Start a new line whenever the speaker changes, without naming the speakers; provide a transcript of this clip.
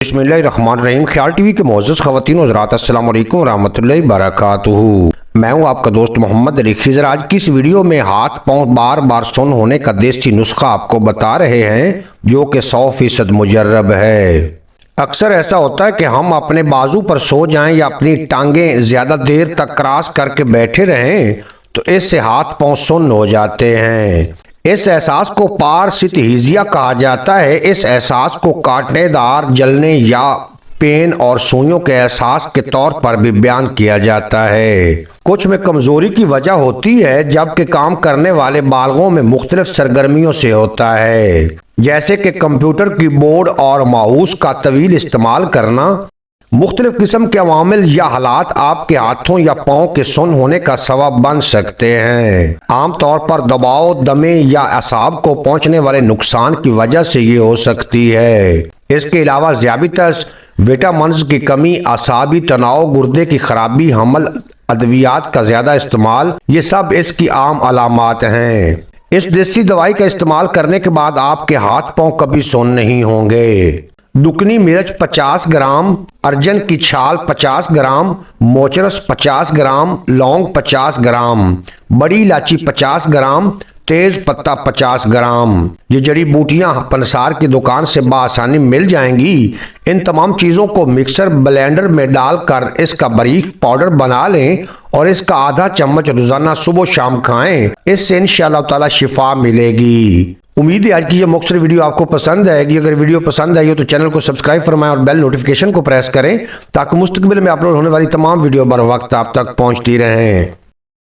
बिस्मिल्लाहिर्रहमानिर्रहीम। ख्याल टीवी के मोअज़्ज़ज़ ख़वातीन व हज़रात, अस्सलाम वालेकुम रहमतुल्लाहि बरकातुहू। मैं हूं आपका दोस्त मोहम्मद अली खिज़र। आज की इस वीडियो में हाथ पांव बार बार सुन्न होने का देसी नुस्खा आपको बता रहे हैं, जो कि 100% मुजर्रब है। अक्सर ऐसा होता है कि हम अपने बाजू पर सो जाएं या अपनी टांगें ज़्यादा देर तक क्रॉस करके बैठे रहें तो इससे हाथ पांव सुन्न हो जाते हैं। इस एहसास को पारसितहीजिया कहा जाता है। इस एहसास को कांटेदार जलने या पेन और सुइयों के एहसास के तौर पर भी बयान किया जाता है। कुछ में कमजोरी की वजह होती है, जबकि काम करने वाले बालगों में मुख्तलिफ सरगर्मियों से होता है, जैसे कि कंप्यूटर कीबोर्ड और माउस का तवील इस्तेमाल करना। मुख्तलिफ किस्म के अवामिल या हालात आपके हाथों या पाँव के सुन्न होने का सबब बन सकते हैं। आमतौर पर दबाव, दमे या असाब को पहुंचने वाले नुकसान की वजह से ये हो सकती है। इसके अलावा ज़ियाबितस, विटामिन्स की कमी, असाबी तनाव, गुर्दे की खराबी, हमल, अद्वियात का ज़्यादा इस्तेमाल, ये सब इसकी आम अलामात हैं। इस देसी दवाई का इस्तेमाल करने के बाद आपके हाथ पाँव कभी सुन्न नहीं होंगे। दुकनी मिर्च 50 ग्राम, अर्जन की छाल 50 ग्राम, मोचरस 50 ग्राम, लौंग 50 ग्राम, बड़ी इलायची 50 ग्राम, तेज पत्ता 50 ग्राम। ये जड़ी बूटियां पंसार की दुकान से बआसानी मिल जाएंगी। इन तमाम चीज़ों को मिक्सर ब्लेंडर में डालकर इसका बारीक पाउडर बना लें और इसका आधा चम्मच रोजाना सुबह शाम खाएं। इससे इंशाअल्लाह ताला शिफा मिलेगी। उम्मीद है आज की ये मुख्तसर वीडियो आपको पसंद आएगी। अगर वीडियो पसंद आई हो तो चैनल को सब्सक्राइब फरमाएं और बेल नोटिफिकेशन को प्रेस करें, ताकि मुस्तकबिल में अपलोड होने वाली तमाम वीडियो बर वक्त आप तक पहुंचती रहें।